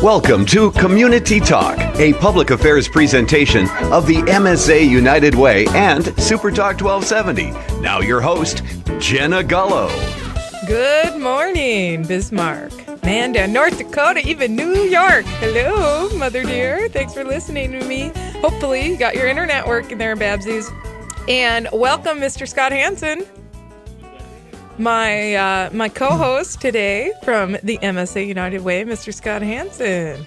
Welcome to Community Talk, a public affairs presentation of the MSA United Way and Super Talk 1270. Now your host, Jenna Gullo. Good morning, Bismarck, Mandan, North Dakota, even New York. Hello, Mother dear. Thanks for listening to me. Hopefully you got your internet working there, Babsies. And welcome, Mr. Scott Hansen. My co-host today from the MSA United Way, Mr. Scott Hansen.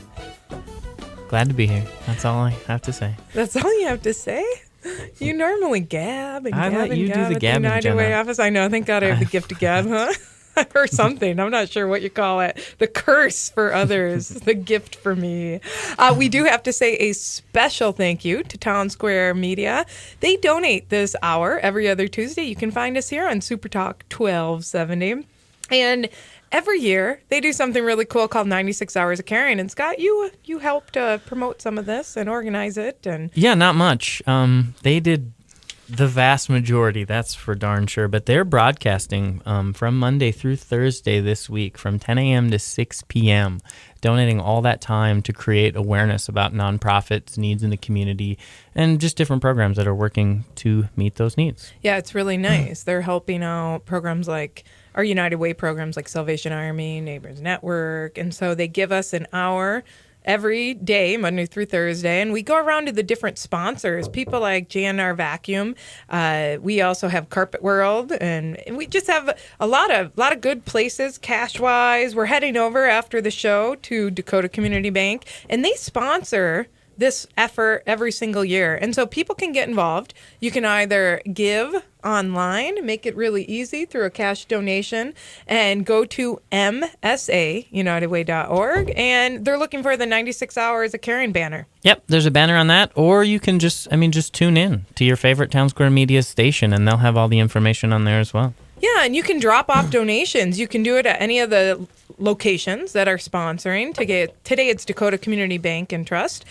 Glad to be here. That's all I have to say. That's all you have to say? You normally gab and I gab let and you gab do the at the gabbing, United Way Jenna. office. I know. Thank God I have the gift of gab, huh? Or something. I'm not sure what you call it. The curse for others, the gift for me. We do have to say a special thank you to Town Square Media. They donate this hour every other Tuesday. You can find us here on Super Talk 1270. And every year they do something really cool called 96 Hours of Caring. And Scott, you helped promote some of this and organize it. And Yeah, not much. They did the vast majority, that's for darn sure. But they're broadcasting from Monday through Thursday this week from 10 a.m. to 6 p.m., donating all that time to create awareness about nonprofits' needs in the community and just different programs that are working to meet those needs. yeah, it's really nice. They're helping out programs like our United Way programs like Salvation Army, Neighbors Network. And so they give us an hour every day, Monday through Thursday, and we go around to the different sponsors, people like J&R Vacuum. We also have Carpet World, and we just have a lot of good places cash-wise. We're heading over after the show to Dakota Community Bank, and they sponsor this effort every single year. And so people can get involved. You can either give online, make it really easy through a cash donation, and go to msaunitedway.org, and they're looking for the 96 Hours of Caring banner. Yep, there's a banner on that, or you can just tune in to your favorite Town Square Media station, and they'll have all the information on there as well. Yeah, and you can drop off donations. You can do it at any of the locations that are sponsoring. Today it's Dakota Community Bank and Trust.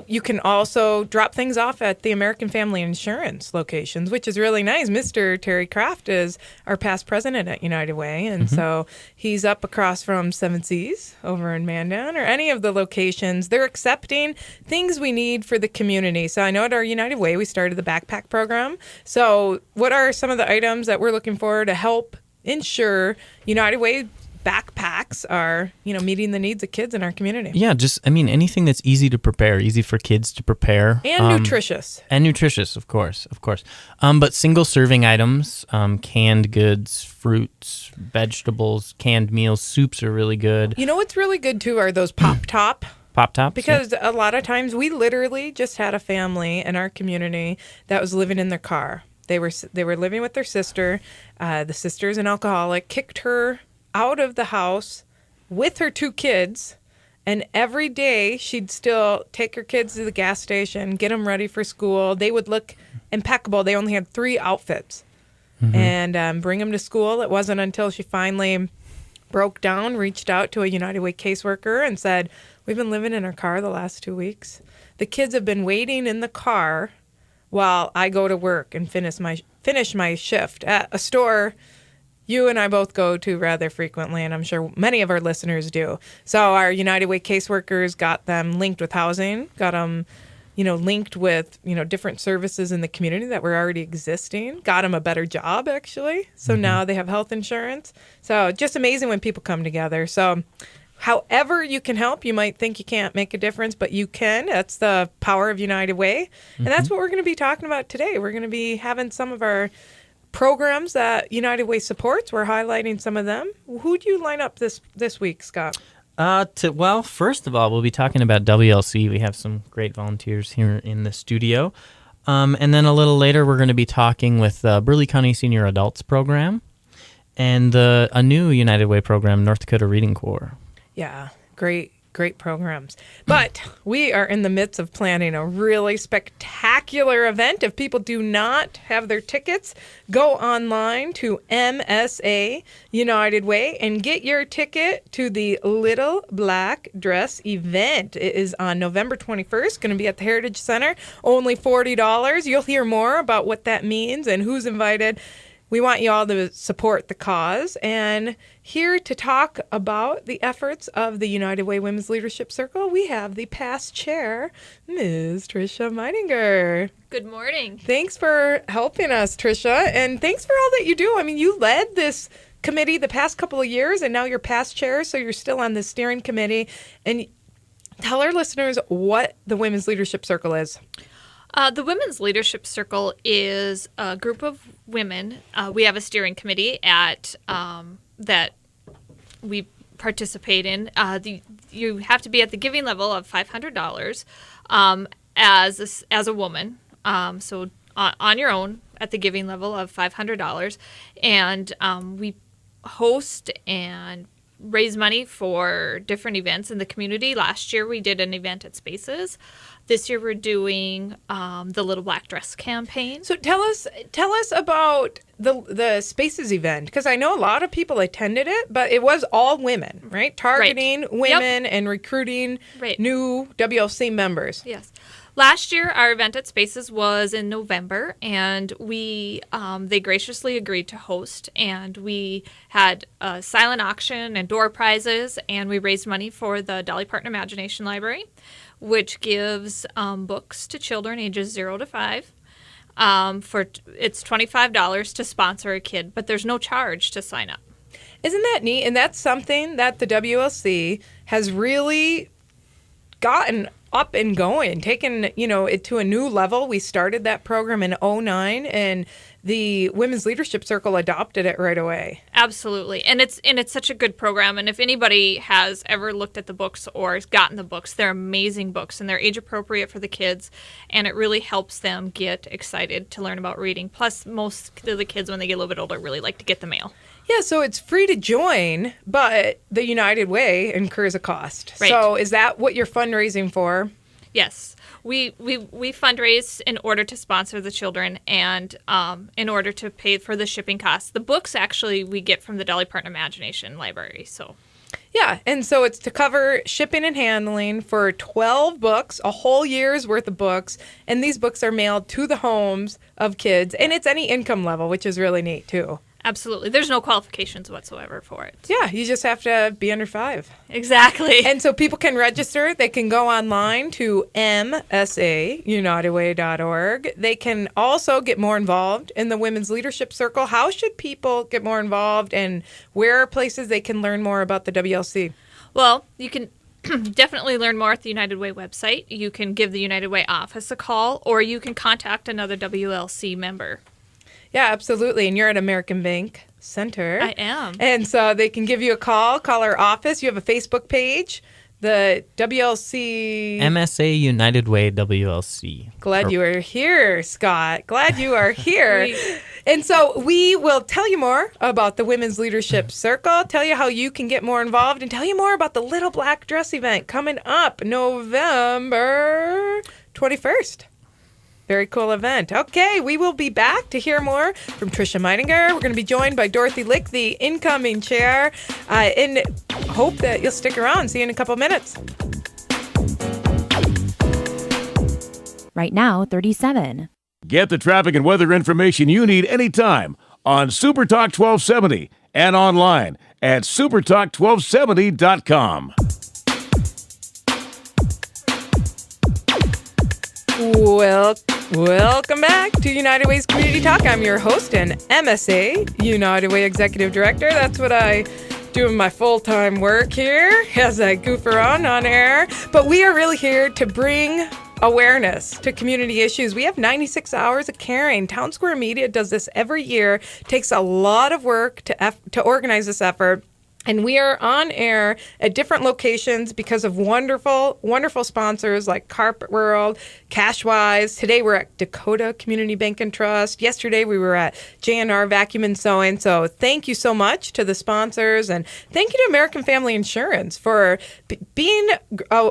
You can also drop things off at the American Family Insurance locations, which is really nice. Mr. Terry Kraft is our past president at United Way, and so he's up across from Seven Seas over in Mandan, or any of the locations. They're accepting things we need for the community. So I know at our United Way, we started the backpack program. So what are some of the items that we're looking for to help ensure United Way backpacks are, meeting the needs of kids in our community? Yeah, anything that's easy to prepare, easy for kids to prepare. And nutritious. And nutritious, of course. But single serving items, canned goods, fruits, vegetables, canned meals, soups are really good. You know what's really good too are those Pop Tops. Because a lot of times we literally just had a family in our community that was living in their car. They were living with their sister. The sister's an alcoholic, kicked her out of the house with her two kids, and every day she'd still take her kids to the gas station, get them ready for school. They would look impeccable. They only had 3 outfits, and bring them to school. It wasn't until she finally broke down, reached out to a United Way caseworker and said, "We've been living in our car the last 2 weeks. The kids have been waiting in the car while I go to work and finish my shift at a store you and I both go to rather frequently, and I'm sure many of our listeners do." So our United Way caseworkers got them linked with housing, got them, linked with, different services in the community that were already existing, got them a better job, actually. So now they have health insurance. So just amazing when people come together. So however you can help, you might think you can't make a difference, but you can. That's the power of United Way. And that's what we're going to be talking about today. We're going to be having some of our programs that United Way supports. We're highlighting some of them. Who do you line up this week, Scott? First of all, we'll be talking about WLC. We have some great volunteers here in the studio. And then a little later, we're going to be talking with Burleigh County Senior Adults Program and a new United Way program, North Dakota Reading Corps. Yeah, great programs. But we are in the midst of planning a really spectacular event. If people do not have their tickets, go online to MSA United Way and get your ticket to the Little Black Dress event. It is on November 21st, going to be at the Heritage Center, only $40. You'll hear more about what that means and who's invited. We want you all to support the cause. And here to talk about the efforts of the United Way Women's Leadership Circle, we have the past chair, Ms. Tricia Meininger. Good morning. Thanks for helping us, Tricia. And thanks for all that you do. I mean, you led this committee the past couple of years, and now you're past chair, so you're still on the steering committee. And tell our listeners what the Women's Leadership Circle is. The Women's Leadership Circle is a group of women. We have a steering committee that we participate in. You have to be at the giving level of $500 as a woman. So on your own at the giving level of $500, and we host and raise money for different events in the community. Last year we did an event at Spaces. This year we're doing the Little Black Dress campaign. So tell us about the Spaces event, because I know a lot of people attended it, but it was all women, right? Targeting women and recruiting new WLC members. Yes. Last year, our event at Spaces was in November, and they graciously agreed to host, and we had a silent auction and door prizes, and we raised money for the Dolly Parton Imagination Library, which gives books to children ages 0 to 5. It's $25 to sponsor a kid, but there's no charge to sign up. Isn't that neat? And that's something that the WLC has really gotten up and going, taken it to a new level. We started that program in 2009, and the Women's Leadership Circle adopted it right away. Absolutely, and it's such a good program. And if anybody has ever looked at the books or has gotten the books, they're amazing books, and they're age appropriate for the kids, and it really helps them get excited to learn about reading. Plus, most of the kids, when they get a little bit older, really like to get the mail. Yeah, so it's free to join, but the United Way incurs a cost. Right. So is that what you're fundraising for? Yes. We fundraise in order to sponsor the children and in order to pay for the shipping costs. The books, actually, we get from the Dolly Parton Imagination Library. So, yeah, and so it's to cover shipping and handling for 12 books, a whole year's worth of books, and these books are mailed to the homes of kids, and it's any income level, which is really neat, too. absolutely. There's no qualifications whatsoever for it. Yeah, you just have to be under 5. Exactly. And so people can register. They can go online to msaunitedway.org. They can also get more involved in the Women's Leadership Circle. How should people get more involved, and where are places they can learn more about the WLC? Well, you can definitely learn more at the United Way website. You can give the United Way office a call, or you can contact another WLC member. Yeah, absolutely. And you're at American Bank Center. I am. And so they can give you a call our office. You have a Facebook page, the WLC. MSA United Way WLC. Glad you are here, Scott. Glad you are here. And so we will tell you more about the Women's Leadership Circle, tell you how you can get more involved, and tell you more about the Little Black Dress event coming up November 21st. Very cool event. Okay, we will be back to hear more from Tricia Meininger. We're going to be joined by Dorothy Lick, the incoming chair, and hope that you'll stick around. See you in a couple minutes. Right now, 37. Get the traffic and weather information you need anytime on Super Talk 1270 and online at supertalk1270.com. Welcome back to United Way's Community Talk. I'm your host and MSA United Way Executive Director. That's what I do in my full-time work here as I goof around on air. But we are really here to bring awareness to community issues. We have 96 hours of caring. Town Square Media does this every year. Takes a lot of work to organize this effort. And we are on air at different locations because of wonderful, wonderful sponsors like Carpet World, Cashwise. Today we're at Dakota Community Bank and Trust. Yesterday we were at J&R Vacuum and Sewing. So thank you so much to the sponsors, and thank you to American Family Insurance for being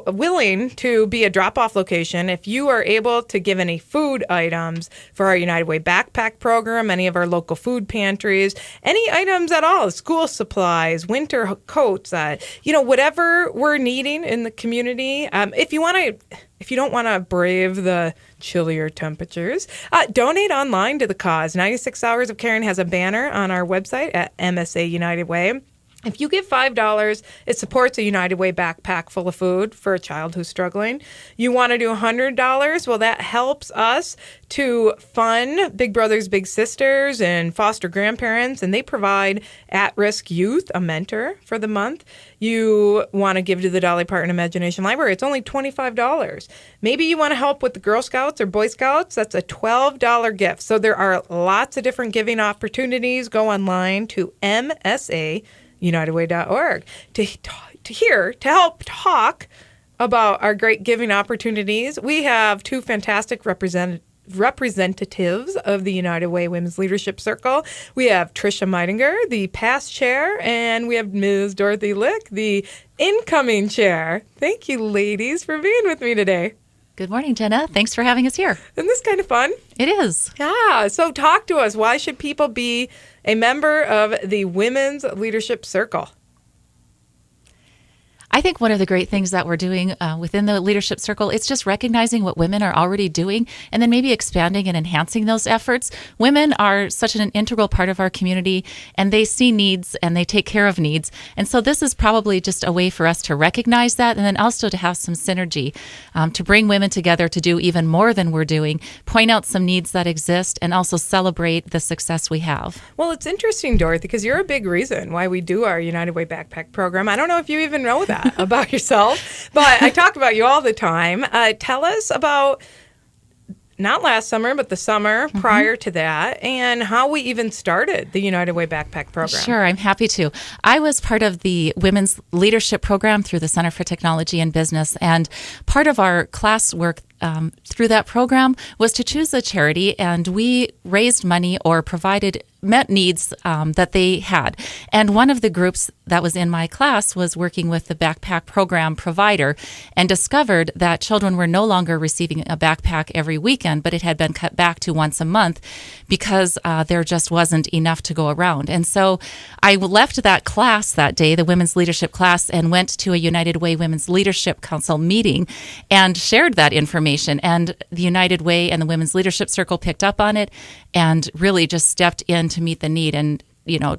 willing to be a drop-off location. If you are able to give any food items for our United Way backpack program, any of our local food pantries, any items at all, school supplies, winter coats, whatever we're needing in the community. If you don't want to brave the chillier temperatures, donate online to the cause. 96 Hours of Caring has a banner on our website at MSA United Way. If you give $5, it supports a United Way backpack full of food for a child who's struggling. You want to do $100? Well, that helps us to fund Big Brothers Big Sisters and foster grandparents, and they provide at-risk youth a mentor for the month. You want to give to the Dolly Parton Imagination Library. It's only $25. Maybe you want to help with the Girl Scouts or Boy Scouts. That's a $12 gift. So there are lots of different giving opportunities. Go online to msaunitedway.org to help talk about our great giving opportunities. We have two fantastic representatives of the United Way Women's Leadership Circle. We have Tricia Meidinger, the past chair, and we have Ms. Dorothy Lick, the incoming chair. Thank you, ladies, for being with me today. Good morning, Jenna. Thanks for having us here. Isn't this kind of fun? It is. Yeah. So talk to us. Why should people be a member of the Women's Leadership Circle? I think one of the great things that we're doing within the leadership circle, it's just recognizing what women are already doing and then maybe expanding and enhancing those efforts. Women are such an integral part of our community, and they see needs and they take care of needs. And so this is probably just a way for us to recognize that, and then also to have some synergy, to bring women together to do even more than we're doing, point out some needs that exist, and also celebrate the success we have. Well, it's interesting, Dorothy, because you're a big reason why we do our United Way Backpack program. I don't know if you even know that about yourself, but I talk about you all the time. Tell us about, not last summer, but the summer prior to that, and how we even started the United Way Backpack program. Sure, I'm happy to. I was part of the Women's Leadership Program through the Center for Technology and Business, and part of our classwork through that program was to choose a charity, and we raised money or met needs that they had. And one of the groups that was in my class was working with the backpack program provider and discovered that children were no longer receiving a backpack every weekend, but it had been cut back to once a month because there just wasn't enough to go around. And so I left that class that day, the women's leadership class, and went to a United Way Women's Leadership Council meeting and shared that information. And the United Way and the Women's Leadership Circle picked up on it and really just stepped in to meet the need and,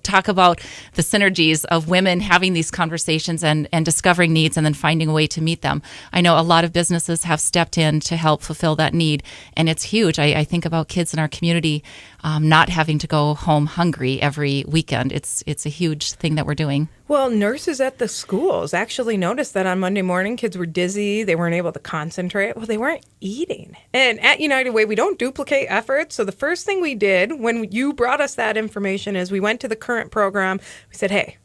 talk about the synergies of women having these conversations and discovering needs and then finding a way to meet them. I know a lot of businesses have stepped in to help fulfill that need, and it's huge. I think about kids in our community not having to go home hungry every weekend. It's a huge thing that we're doing. Well, nurses at the schools actually noticed that on Monday morning, kids were dizzy. They weren't able to concentrate. Well, they weren't eating. And at United Way, we don't duplicate efforts. So the first thing we did when you brought us that information is we went to the current program. We said, hey,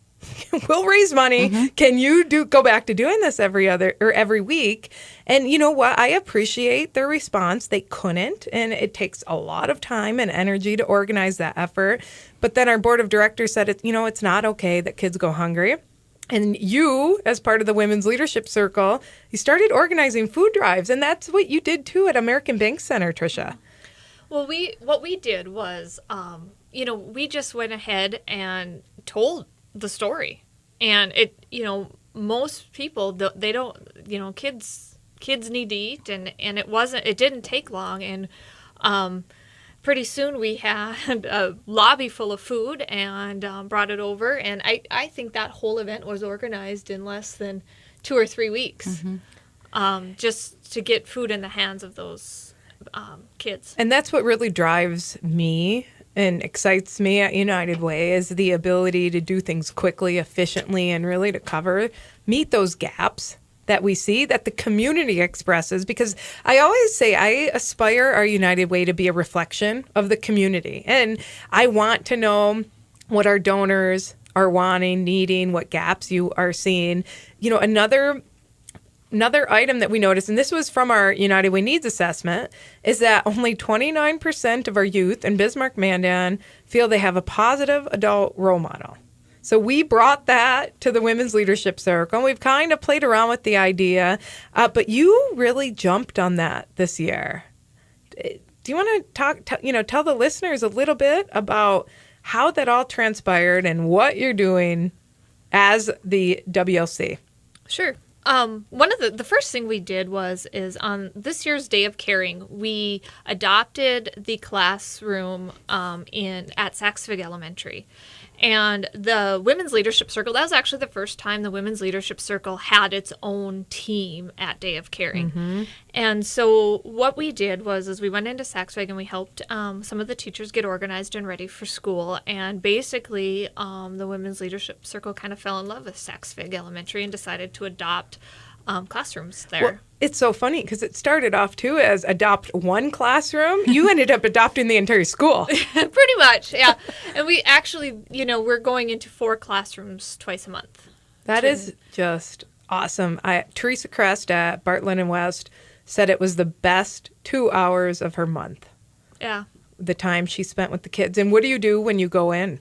we'll raise money. Can you go back to doing this every week? And you know what? I appreciate their response. They couldn't, and it takes a lot of time and energy to organize that effort. But then our board of directors said, it's not okay that kids go hungry. And you, as part of the Women's Leadership Circle, you started organizing food drives, and that's what you did too at American Bank Center, Tricia. Well, what we did was, we just went ahead and told the story, and most people, they don't, kids need to eat, and it didn't take long, and pretty soon we had a lobby full of food and brought it over, and I think that whole event was organized in less than 2 or 3 weeks, just to get food in the hands of those kids. And that's what really drives me and excites me at United Way, is the ability to do things quickly, efficiently, and really to meet those gaps that we see, that the community expresses. Because I always say I aspire our United Way to be a reflection of the community. And I want to know what our donors are wanting, needing, what gaps you are seeing. Another item that we noticed, and this was from our United Way Needs Assessment, is that only 29% of our youth in Bismarck-Mandan feel they have a positive adult role model. So we brought that to the Women's Leadership Circle, and we've kind of played around with the idea, but you really jumped on that this year. Do you want to tell the listeners a little bit about how that all transpired and what you're doing as the WLC? Sure. One of the first thing we did is on this year's Day of Caring, we adopted the classroom at Saxfig Elementary. And the Women's Leadership Circle, that was actually the first time the Women's Leadership Circle had its own team at Day of Caring. Mm-hmm. And so what we did is we went into Saxfig and we helped some of the teachers get organized and ready for school. And basically, the Women's Leadership Circle kind of fell in love with Saxfig Elementary and decided to adopt classrooms there. Well, it's so funny because it started off too as adopt one classroom. You ended up adopting the entire school. Pretty much, yeah. And we actually, we're going into 4 classrooms twice a month. That is just awesome. Teresa Crest at Bartlett and West said it was the best 2 hours of her month. Yeah. The time she spent with the kids. And what do you do when you go in?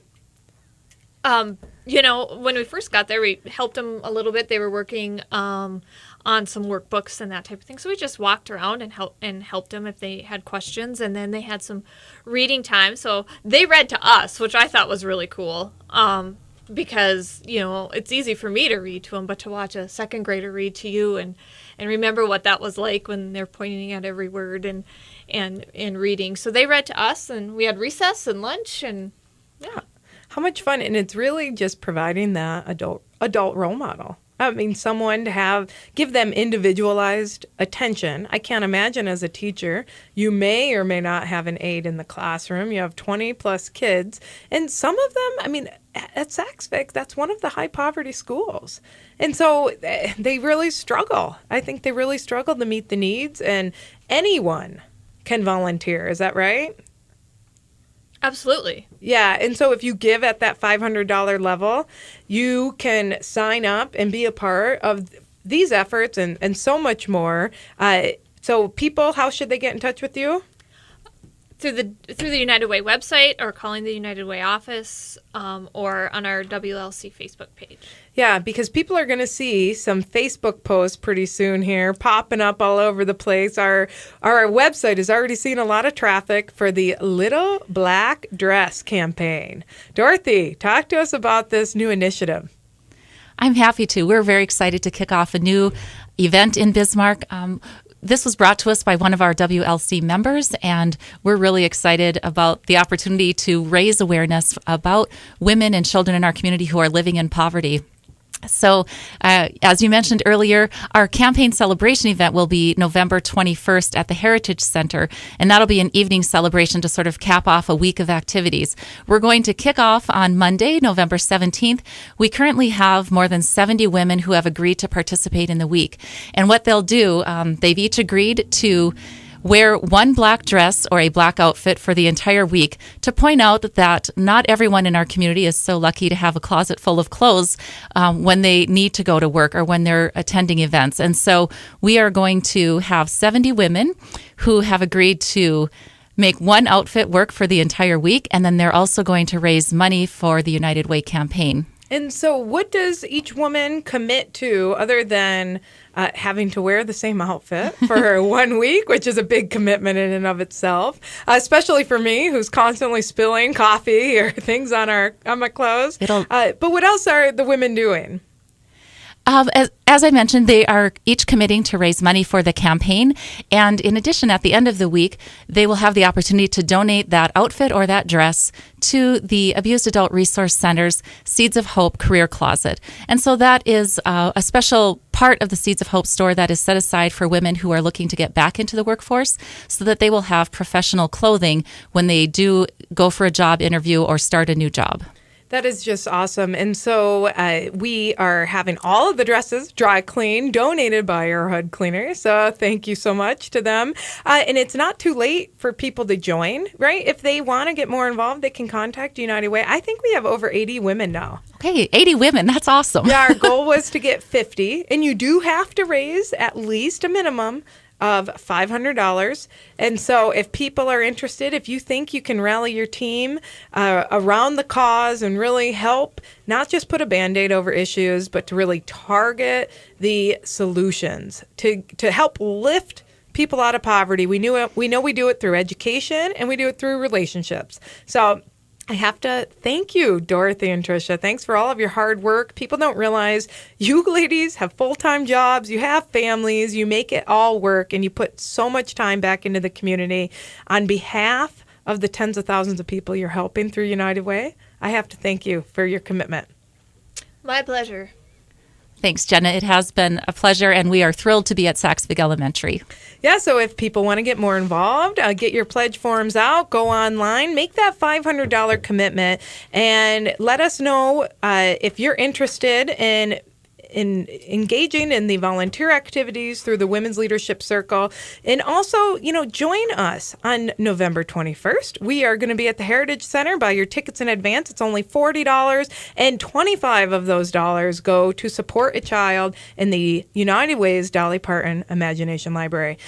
When we first got there, we helped them a little bit. They were working on some workbooks and that type of thing. So we just walked around and helped them if they had questions. And then they had some reading time. So they read to us, which I thought was really cool. Because, it's easy for me to read to them, but to watch a second grader read to you and remember what that was like when they're pointing at every word and reading. So they read to us, and we had recess and lunch, and yeah. How much fun. And it's really just providing that adult role model. I mean, someone to give them individualized attention. I can't imagine as a teacher, you may or may not have an aide in the classroom. You have 20 plus kids. And some of them, I mean, at Saxfig, that's one of the high poverty schools. And so they really struggle. I think they really struggle to meet the needs, and anyone can volunteer. Is that right? Absolutely. Yeah. And so if you give at that $500 level, you can sign up and be a part of these efforts and so much more. So people, how should they get in touch with you? Through the United Way website, or calling the United Way office, or on our WLC Facebook page. Yeah, because people are going to see some Facebook posts pretty soon here popping up all over the place. Our website has already seen a lot of traffic for the Little Black Dress campaign. Dorothy, talk to us about this new initiative. I'm happy to. We're very excited to kick off a new event in Bismarck. This was brought to us by one of our WLC members, and we're really excited about the opportunity to raise awareness about women and children in our community who are living in poverty. So, as you mentioned earlier, our campaign celebration event will be November 21st at the Heritage Center, and that'll be an evening celebration to sort of cap off a week of activities. We're going to kick off on Monday, November 17th. We currently have more than 70 women who have agreed to participate in the week. And what they'll do, they've each agreed to wear one black dress or a black outfit for the entire week to point out that not everyone in our community is so lucky to have a closet full of clothes when they need to go to work or when they're attending events. And so we are going to have 70 women who have agreed to make one outfit work for the entire week, and then they're also going to raise money for the United Way campaign. And so what does each woman commit to other than having to wear the same outfit for 1 week, which is a big commitment in and of itself, especially for me, who's constantly spilling coffee or things on my clothes. But what else are the women doing? As I mentioned, they are each committing to raise money for the campaign. And in addition, at the end of the week, they will have the opportunity to donate that outfit or that dress to the Abused Adult Resource Center's Seeds of Hope Career Closet. And so that is a special part of the Seeds of Hope store that is set aside for women who are looking to get back into the workforce, so that they will have professional clothing when they do go for a job interview or start a new job. That is just awesome. And so we are having all of the dresses dry cleaned, donated by our HUD cleaners. So thank you so much to them. And it's not too late for people to join, right? If they want to get more involved, they can contact United Way. I think we have over 80 women now. Okay, 80 women. That's awesome. Yeah, our goal was to get 50. And you do have to raise at least a minimum of $500. And so if people are interested, if you think you can rally your team around the cause and really help, not just put a Band-Aid over issues, but to really target the solutions to help lift people out of poverty. We know we do it through education, and we do it through relationships. So I have to thank you, Dorothy and Tricia. Thanks for all of your hard work. People don't realize you ladies have full-time jobs, you have families, you make it all work, and you put so much time back into the community. On behalf of the tens of thousands of people you're helping through United Way, I have to thank you for your commitment. My pleasure. Thanks, Jenna. It has been a pleasure, and we are thrilled to be at Saxvig Elementary. Yeah, so if people want to get more involved, get your pledge forms out, go online, make that $500 commitment, and let us know if you're interested in engaging in the volunteer activities through the Women's Leadership Circle. And also, join us on November 21st. We are going to be at the Heritage Center. Buy your tickets in advance. It's only $40, and $25 of those dollars go to support a child in the United Way's Dolly Parton Imagination Library.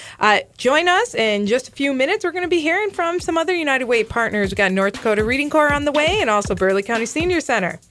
Join us in just a few minutes. We're going to be hearing from some other United Way partners. We've got North Dakota Reading Corps on the way, and also Burleigh County Senior Center.